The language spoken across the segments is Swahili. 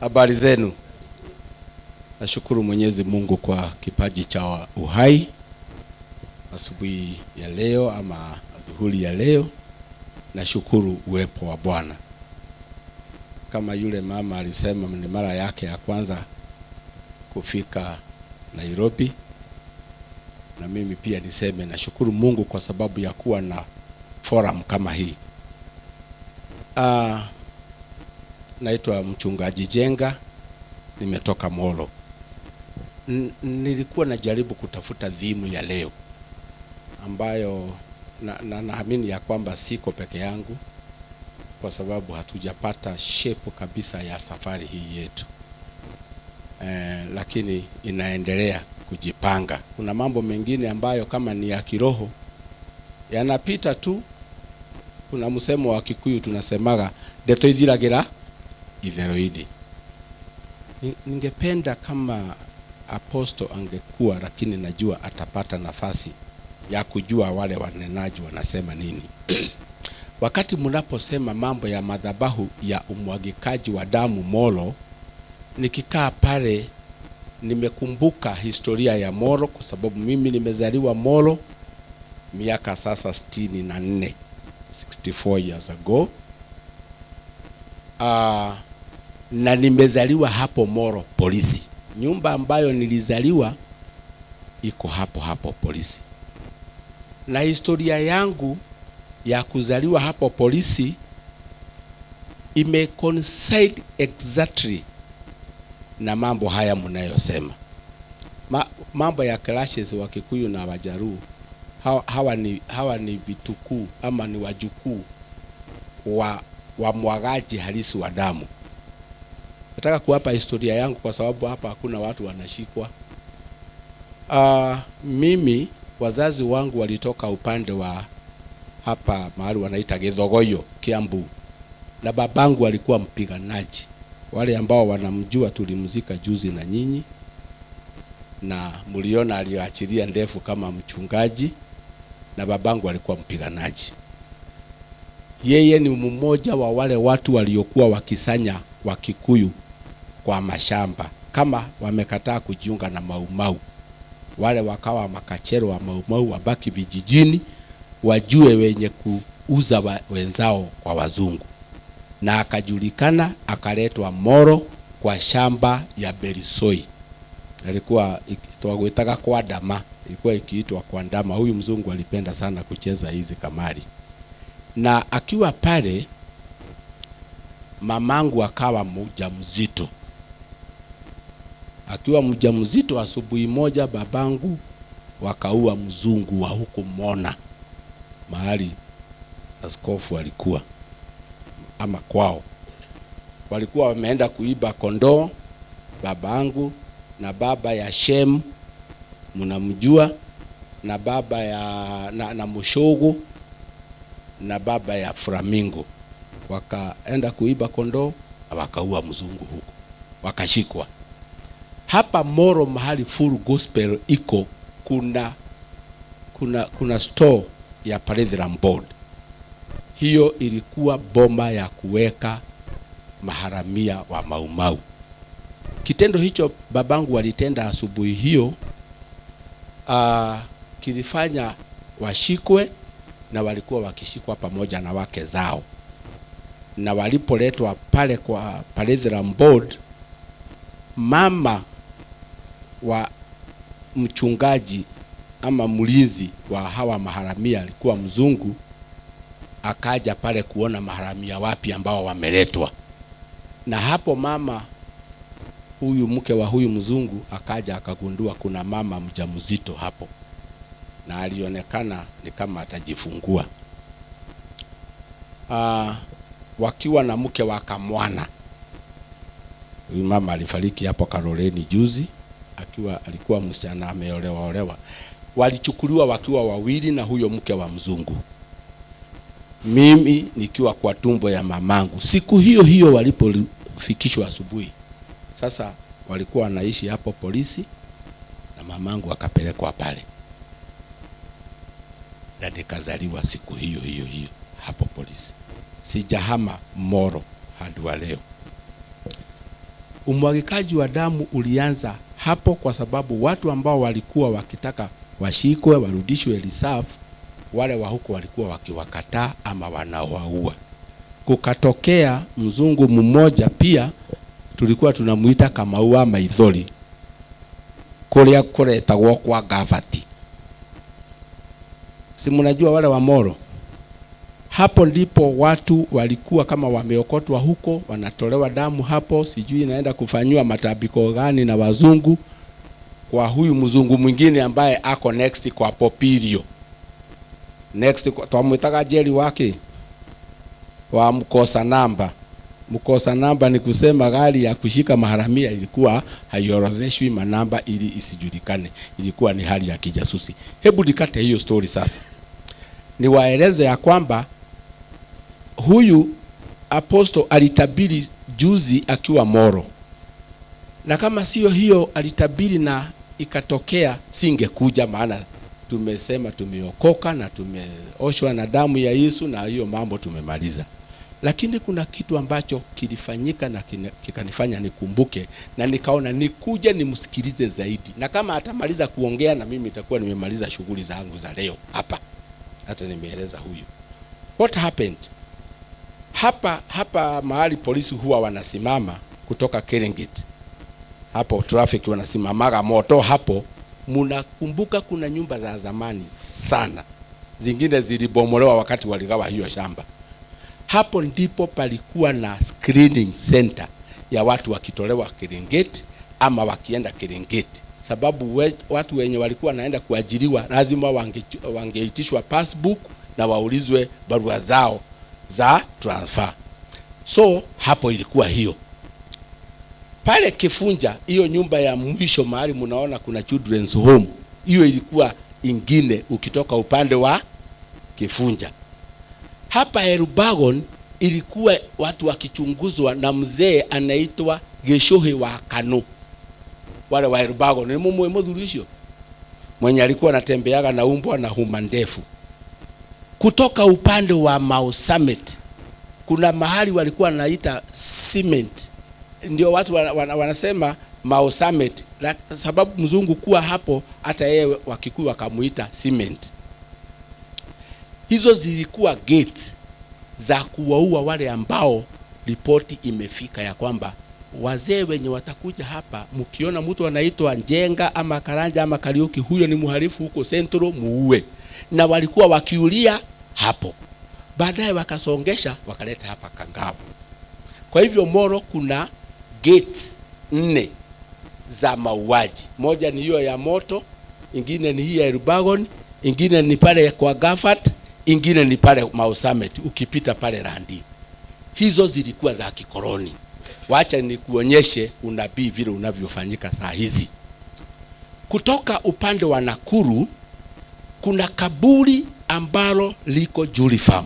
Habari zenu. Nashukuru Mwenyezi Mungu kwa kipaji cha uhai asubuhi ya leo ama adhuhuri ya leo. Nashukuru uwepo wa Bwana. Kama yule mama alisema ni mara yake ya kwanza kufika Nairobi, na mimi pia niseme nashukuru Mungu kwa sababu ya kuwa na forum kama hii. Naitwa mchungaji Jenga, nimetoka Molo. Nilikuwa najaribu kutafuta dhimu ya leo ambayo naamini ya kwamba siko peke yangu, kwa sababu hatujapata shape kabisa ya safari hii yetu. Lakini inaendelea kujipanga. Kuna mambo mengine ambayo kama ni ya kiroho yanapita tu. Kuna msemo wa Kikuyu tunasemaga ndeto ithiragira itheroidi. Ningependa kama apostle angekuwa, lakini najua atapata nafasi ya kujua wale wanenaji wanasema nini. Wakati mnaposema mambo ya madhabahu ya umwagikaji wa damu Molo, nikikaa pale nimekumbuka historia ya Molo, kwa sababu mimi nimezaliwa Molo miaka sasa 64 years ago. Na nimezaliwa hapo Molo polisi. Nyumba ambayo nilizaliwa iko hapo polisi. Na historia yangu ya kuzaliwa hapo polisi imecoincide exactly na mambo haya mnayosema. Mambo ya clashes wa Kikuyu na Wajaruo, hawa ni vitukuu ama ni wajukuu wa mwagaji halisi wa damu. Nataka kuwapa historia yangu kwa sababu hapa hakuna watu wanashikwa. Mimi wazazi wangu walitoka upande wa hapa mahali wanaita Githogoyo, Kiambu, na babangu alikuwa mpiganaji. Wale ambao wanamjua tulimzika juzi na nyinyi, na mliona aliachilia ndefu kama mchungaji, na babangu alikuwa mpiganaji. Yeye ni mmoja wa wale watu waliokuwa wakisanya wa Kikuyu kwa mashamba. Kama wamekataa kujiunga na Mau, wale wakawa makachero wa Mau wabaki vijijini, wajue wenye kuuza wenzao kwa wazungu. Na akajulikana, akaletwa Molo kwa shamba ya Berisoi. Alikuwa tuwagwetaga kwa dama, ilikuwa ikiitwa kwa ndama. Huyu mzungu alipenda sana kucheza hizi kamari. Na akiwa pale, mamangu akawa mjamzito. Akiwa mjamzito, asubuhi moja babangu wakaua mzungu wa huku Mona, mahali askofu alikuwa ama kwao. Walikuwa wameenda kuiba kondoo, babangu na baba ya Shem, mnamjua, na baba ya na Mushogo na baba ya Flamingo. Wakaenda kuiba kondoo, wakaua mzungu huko, wakashikwa. Hapa Molo mahali Full Gospel iko, kuna store ya Plazza board. Hiyo ilikuwa bomba ya kuweka maharamia wa Mau. Kitendo hicho babangu walitenda asubuhi hiyo, kilifanya washikwe, na walikuwa wakishikwa pamoja na wake zao. Na walipoletwa pale kwa Plazza board, mama wa mchungaji ama mlinzi wa hawa maharamia alikuwa mzungu, akaja pale kuona maharamia wapi ambao wameletwa. Na hapo mama huyu, mke wa huyu mzungu, akaja akagundua kuna mama mjamzito hapo, na alionekana ni kama atajifungua. Wakiwa na mke wa kamwana. Huyu mama alifariki hapo Karoleni juzi, alikuwa msichana ameolewa. Walichukuliwa wakiwa wawili na huyo mke wa mzungu. Mimi nikiwa kwa tumbo ya mamangu. Siku hiyo walipofikishwa asubuhi. Sasa walikuwa wanaishi hapo polisi, na mamangu akapelekwa pale. Na nikazaliwa siku hiyo hapo polisi. Sijahama Molo hadi wa leo. Umwagikaji wa damu ulianza hapo kwa sababu watu ambao walikuwa wakitaka washikwe warudishwe reserve, wale wa huko walikuwa wakiwakataa ama wanaowaua. Kukatokea mzungu mmoja pia tulikuwa tunamuita Kamau Maithori, kuria kuretagwo kwa gavati. Si mnajua wale wa Molo? Hapo ndipo watu walikuwa kama wameokotwa huko, wanatolewa damu hapo, sijui inaenda kufanywa matabiko gani na wazungu kwa huyu mzungu mwingine ambaye ako next kwa Popilio. Next kwa twamwitaga jeli wake wa mkosa namba. Mkosa namba ni kusema gari ya kushika maharamia ilikuwa haiorodheshwi manamba ili isijulikane. Ilikuwa ni hali ya kijasusi. Hebu nikate hiyo story sasa. Niwaeleze ya kwamba huyu aposto alitabiri juzi akiwa Molo. Na kama sio hiyo alitabiri na ikatokea, singekuja, maana tumesema tumeokoka na tumeoshwa na damu ya Yesu na hiyo mambo tumemaliza. Lakini kuna kitu ambacho kilifanyika na kikanifanya nikumbuke na nikaona nikuje nimsikilize zaidi. Na kama atamaliza kuongea na mimi nitakuwa nimemaliza shughuli zangu za leo hapa. Hata nimeeleza huyu. What happened? Hapa mahali polisi huwa wanasimama kutoka Serengeti. Hapo traffic wanasimamaga moto hapo. Mnakumbuka kuna nyumba za zamani sana. Zingine zilibomolewa wakati waligawa hiyo shamba. Hapo ndipo palikuwa na screening center ya watu wakitolewa Serengeti ama wakienda Serengeti. Sababu watu wenye walikuwa naenda kuajiriwa lazima wangeitishwa passbook na waulizwe barua zao za transfer. So hapo ilikuwa hiyo. Pale Kifunja, hiyo nyumba ya mwisho mahali mnaona kuna children's home, hiyo ilikuwa ingine ukitoka upande wa Kifunja. Hapa Erubagon ilikuwa watu wakichunguzwa na mzee anaitwa Geshohe wa Kano. Wale wa Erubagon ni mume mudhurisho mwenye alikuwa anatembeaga na umbwa na huma ndefu. Kutoka upande wa Mau Summit kuna mahali walikuwa wanaita cement, ndio watu wanasema Mau Summit, sababu mzungu kuwa hapo hata yeye Wakikuyu wakamuita cement. Hizo zilikuwa gates za kuwaua wale ambao ripoti imefika ya kwamba wazee wenye watakuja hapa, mkiona mtu anaitwa Njenga ama Karanja ama Kariuki, huyo ni muhalifu huko Central, muue. Na walikuwa wakiulia hapo. Baadaye wakasongesha wakaleta hapa Kangawa. Kwa hivyo Molo kuna gates 4 za mauaji. Moja ni hiyo ya moto, ingine ni hii ya Erubagon, ingine ni pale kwa Gafat, ingine ni pale Mau Summit ukipita pale Randi. Hizo zilikuwa za kikoloni. Wacha nikuonyeshe unabii vile unavyofanyika saa hizi. Kutoka upande wa Nakuru kuna kaburi ambalo liko Julie Farm.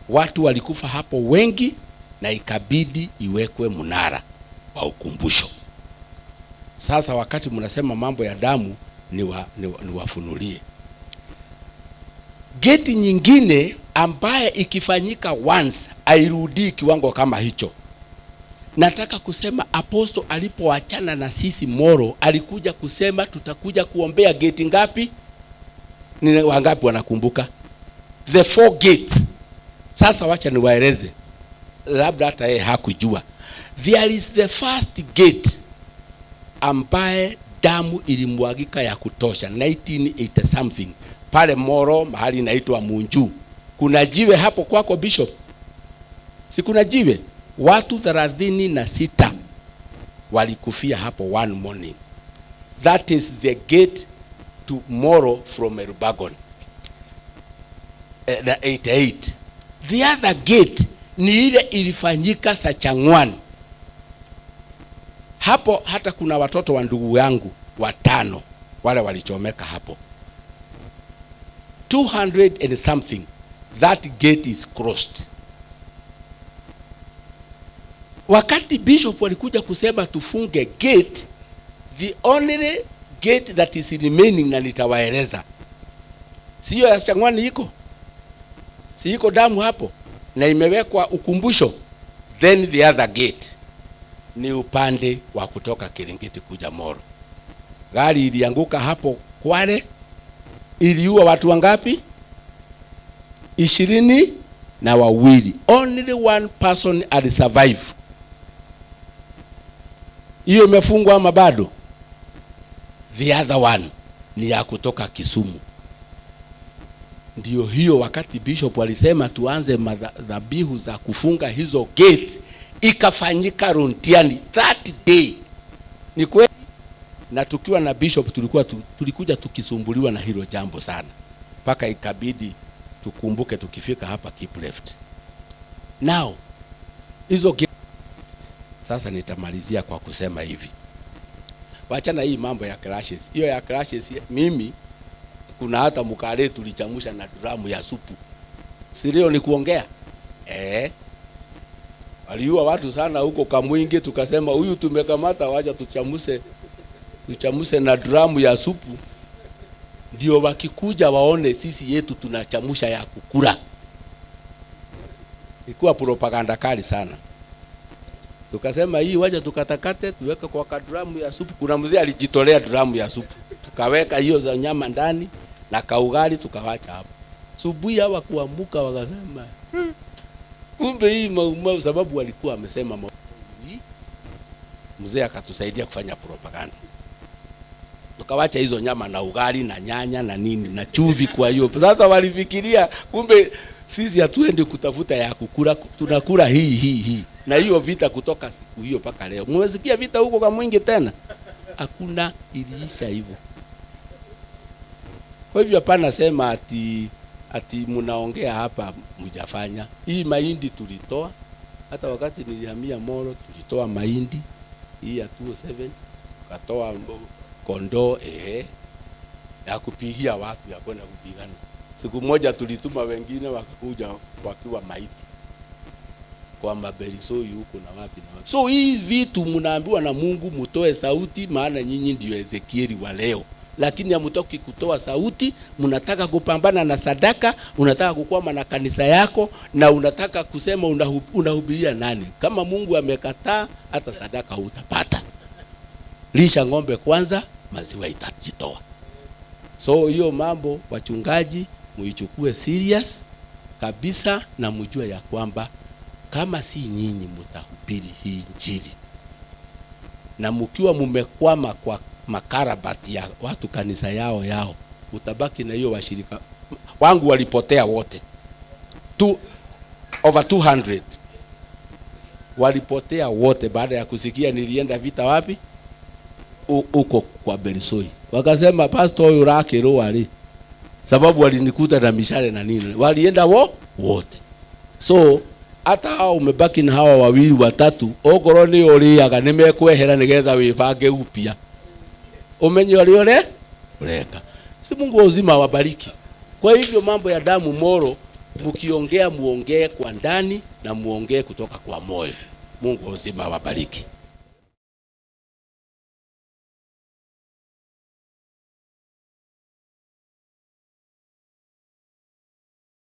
Watu walikufa hapo wengi na ikabidi iwekwe mnara wa ukumbusho. Sasa wakati mnasema mambo ya damu niwafunulie. Geti nyingine ambaye ikifanyika once airudi kiwango kama hicho. Nataka kusema aposto alipoachana na sisi Molo alikuja kusema tutakuja kuombea geti ngapi? Ni wangapi wanakumbuka? The 4 gates. Sasa wacha niwaeleze. Labda hata yeye hakujua. There is the first gate ambaye damu ilimwagika ya kutosha 1980 something. Pale Molo mahali inaitwa Munju. Kuna jiwe hapo kwako Bishop? Si kuna jiwe? Watu 36 walikufia hapo one morning. That is the gate to Molo from Erubagon. 88. The other gate ni ile ilifanyika Sachangwan. Hapo hata kuna watoto wa ndugu yangu 5 wale walichomeka hapo. 200 and something. That gate is crossed. Wakati Bishop walikuja kusema tufunge gate, the only gate that is remaining na nitawaeleza. Sio ya Changwani iko? Si iko damu hapo na imewekwa ukumbusho? Then the other gate ni upande wa kutoka Kiringiti kuja Molo. Gari ilianguka hapo Kwale, iliua watu wangapi? 22. Only one person alisurvive. Hiyo imefungwa ama bado? The other one ni ya kutoka Kisumu. Ndio hiyo wakati bishop alisema tuanze madhabihu za kufunga hizo gate, ikafanyika Rontiani that day. Ni kweli, na tukiwa na bishop tulikuja tukisumbuliwa na hilo jambo sana, mpaka ikabidi tukumbuke tukifika hapa keep left. Now hizo gate, sasa nitamalizia kwa kusema hivi, wachana hii mambo ya clashes. Hiyo ya clashes, mimi kuna hata mkale tulichamusha na dramu ya supu. Sirio ni kuongea. Waliua watu sana huko Waruinge, tukasema huyu tumekamata, wacha tuchamuse na dramu ya supu. Ndio wakikuja waone sisi yetu tunachamusha ya kukula. Ilikuwa propaganda kali sana. Tukasema hii wacha tukatakate tuweke kwa kadramu ya supu. Kuna mzee alijitolea dramu ya supu. Tukaweka hiyo za nyama ndani na kaugali tukawacha hapo. Subuhi hawa kuambuka wakasema kumbe hii maumau, sababu walikuwa wamesema mzee akatusaidia kufanya propaganda. Tukawacha hizo nyama na ugali na nyanya na nini na chumvi. Kwa hiyo sasa walifikiria kumbe sisi hatuendi kutafuta ya kukula, tunakula hii. Na hiyo vita kutoka siku hiyo mpaka leo. Mmesikia vita huko Waruinge tena? Hakuna, iliisha hivyo. Kwa hivyo hapana sema ati mnaongea hapa mjafanya. Hii mahindi tulitoa, hata wakati nilihamia Molo tulitoa mahindi hii ya 207, tukatoa kondoo ya kupigia watu ya kwenda kupigana. Siku moja tulituma wengine wakakuja wakiwa maiti kwa maberisoi huko na wapi na wapi. So hii vitu mnaambiwa na Mungu mutoe sauti, maana nyinyi ndio Ezekieli wa leo. Lakini hamtoki kutoa sauti, mnataka kupambana na sadaka, unataka kukwama na kanisa yako, na unataka kusema unahubiria nani? Kama Mungu amekataa, hata sadaka hutapata. Lisha ng'ombe kwanza, maziwa itajitoa. So hiyo mambo wachungaji muichukue serious kabisa, na mjue ya kwamba kama si nyinyi mtahubiri hii injili, na mkiwa mumekwama kwa makarabati ya watu kanisa yao, utabaki na hiyo washirika wangu walipotea wote. Over 200 walipotea wote baada ya kusikia nilienda vita wapi? Uko kwa Berisoi. Wakasema pastor huyu rake roho sababu walinikuta na mishale na nini. Walienda wote. So hata hao umebaki na hawa wawili watatu, ogoroni oliaga nimekwehera nigetha wibange upya. Umenye ureka. Si Mungu wa uzima awabariki. Kwa hivyo mambo ya damu Molo, mkiongea muongee kwa ndani na muongee kutoka kwa moyo. Mungu wa uzima awabariki.